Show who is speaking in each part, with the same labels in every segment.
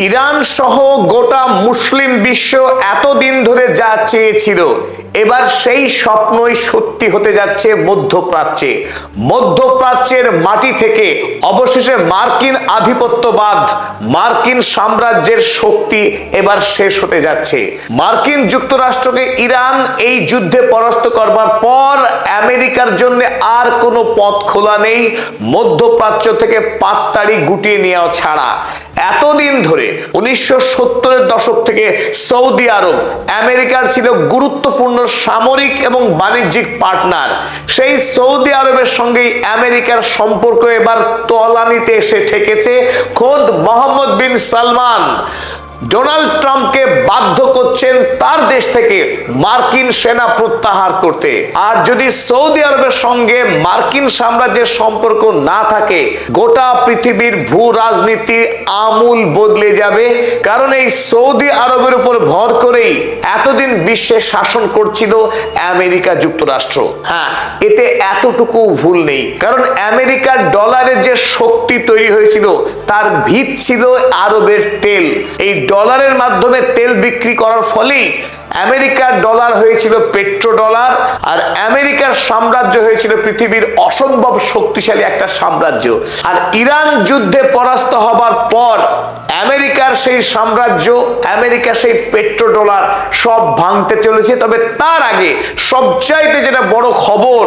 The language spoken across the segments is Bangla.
Speaker 1: ইরান সহ গোটা মুসলিম বিশ্ব এতদিন ধরে যা চেয়েছিল, এবার সেই স্বপ্নই সত্যি হতে যাচ্ছে মধ্যপ্রাচ্যে। মধ্যপ্রাচ্যের মাটি থেকে অবশেষে মার্কিন আধিপত্যবাদ, মার্কিন সাম্রাজ্যের শক্তি এবার শেষ হতে যাচ্ছে। মার্কিন যুক্তরাষ্ট্রকে ইরান এই যুদ্ধে পরাস্ত করবার পর আমেরিকার জন্য আর কোনো পথ খোলা নেই মধ্যপ্রাচ্য থেকে পাততাড়ি গুটিয়ে নেওয়া ছাড়া। এতদিন ধরে 1970-এর দশক থেকে সৌদি আরব আমেরিকার ছিল গুরুত্বপূর্ণ সামরিক এবং বাণিজ্যিক পার্টনার। সেই সৌদি আরবের সঙ্গে আমেরিকার সম্পর্ক এবার তলানিতে এসে ঠেকেছে। খোদ মোহাম্মদ বিন সালমান ডোনাল্ড ট্রাম্পকে বাধ্য করছেন তার দেশ থেকে মার্কিন সেনা প্রত্যাহার করতে। আর যদি সৌদি আরবের সঙ্গে মার্কিন সাম্রাজ্যের সম্পর্ক না থাকে, গোটা পৃথিবীর ভূ রাজনীতি আমূল বদলে যাবে। কারণ এই সৌদি আরবের উপর ভর করেই এতদিন বিশ্বে শাসন করছিল আমেরিকা যুক্তরাষ্ট্র। হ্যাঁ, এতে এতটুকু ভুল নেই, কারণ আমেরিকার ডলারের যে শক্তি তৈরি হয়েছিল তার ভিত ছিল আরবের তেল। এই ডলারের মাধ্যমে তেল বিক্রি করার ফলেই আমেরিকার ডলার হয়েছিল পেট্রো ডলার, আর আমেরিকার সাম্রাজ্য হয়েছিল পৃথিবীর অসম্ভব শক্তিশালী একটা সাম্রাজ্য। আর ইরান যুদ্ধে পরাস্ত হবার পর আমেরিকার সেই সাম্রাজ্য, আমেরিকার সেই পেট্রো ডলার সব ভাঙতে চলেছে। তবে তার আগে সবচাইতে যেটা বড় খবর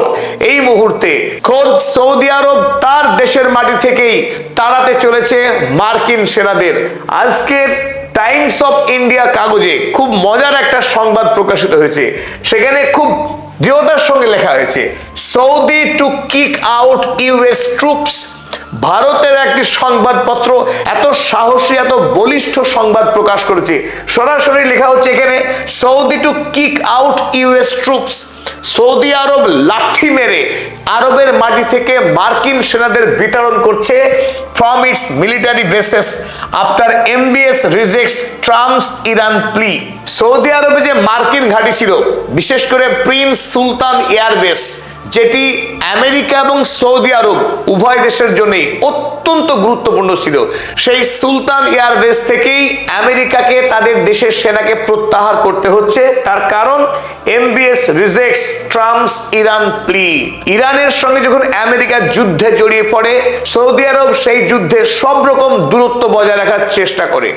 Speaker 1: এই মুহূর্তে, খোদ সৌদি আরব তার দেশের মাটি থেকেই তাড়াতে চলেছে মার্কিন সেনাদের। আজকের টাইমস অফ ইন্ডিয়া কাগজে খুব মজার একটা সংবাদ প্রকাশিত হয়েছে। সেখানে খুব দৃঢ়তার সঙ্গে লেখা হয়েছে, Saudi to kick out US troops. ভারতের একটি সংবাদপত্র এত সাহসী, এত বলিষ্ঠ সংবাদ প্রকাশ করেছে। সরাসরি লেখা হচ্ছে এখানে, Saudi to kick out US troops. Saudi আরব লাঠি মেরে আরবের মাটি থেকে মার্কিন সেনাদের বিতরণ করছে from its military bases after MBS rejects Trump's Iran plea. Saudi আরবে যে মার্কিন ঘাঁটি ছিল, বিশেষ করে প্রিন্স সুলতান এয়ারবেস, যেটি আমেরিকা এবং সৌদি আরব উভয় দেশের জন্যই অত্যন্ত গুরুত্বপূর্ণ ছিল, সেই সুলতান এয়ারবেস থেকেই আমেরিকাকে তাদের দেশের সেনাকে প্রত্যাহার করতে হচ্ছে। তার কারণ এমবিএস রিজেক্টস ট্রাম্পস ইরান প্লি। ইরানের সঙ্গে যখন আমেরিকা যুদ্ধে জড়িয়ে পড়ে, সৌদি আরব সেই যুদ্ধে সব রকম দূরত্ব বজায় রাখার চেষ্টা করে।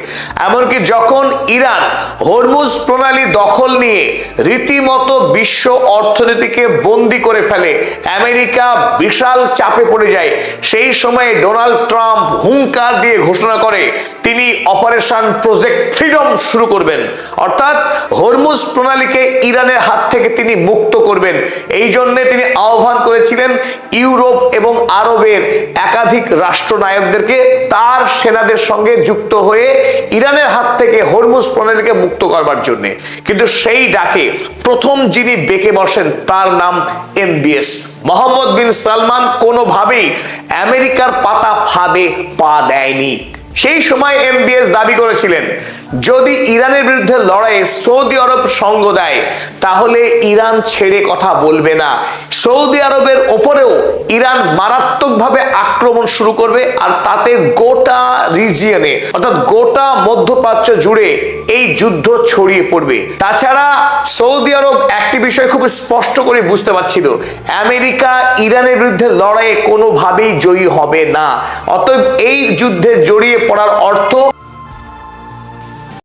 Speaker 1: এমনকি যখন ইরান হরমুজ প্রণালী দখল নিয়ে রীতিমতো বিশ্ব অর্থনীতিকে বন্দী করে ফেলে, আমেরিকা বিশাল চাপে পড়ে যায়। সেই সময়ে ডোনাল্ড ট্রাম্প হুঙ্কার দিয়ে ঘোষণা করে তিনি অপারেশন প্রজেক্ট ফ্রিডম শুরু করবেন, অর্থাৎ হরমুজ প্রণালীকে ইরানের হাত থেকে তিনি মুক্ত করবেন। এই জন্য তিনি আহ্বান করেছিলেন ইউরোপ এবং আরবের একাধিক রাষ্ট্রনায়কদেরকে তার সেনাদের সঙ্গে যুক্ত হয়ে ইরানের হাত থেকে হরমুজ প্রণালীকে মুক্ত করবার জন্য। কিন্তু সেই ডাকে প্রথম যিনি বেঁকে বসেন তার নাম এমবিএস। মোহাম্মদ বিন সালমান কোনোভাবেই আমেরিকার পাতা ফাঁদে পা দেয়নি। সেই সময় এমবিএস দাবি করেছিলেন, যদি ইরানের বিরুদ্ধে লড়াইয়ে সৌদি আরব সঙ্গ দেয় তাহলে ইরান ছেড়ে কথা বলবে না। সৌদি আরবের ওপরেও ইরান মারাত্মকভাবে আক্রমণ শুরু করবে, আর তাতে গোটা রিজিয়নে অর্থাৎ গোটা মধ্যপ্রাচ্য জুড়ে এই যুদ্ধ ছড়িয়ে পড়বে। তাছাড়া সৌদি আরব একটি বিষয় খুব স্পষ্ট করে বুঝতে পারছিল, আমেরিকা ইরানের বিরুদ্ধে লড়াইয়ে কোনোভাবেই জয়ী হবে না। অতএব এই যুদ্ধে জড়িয়ে পড়ার অর্থ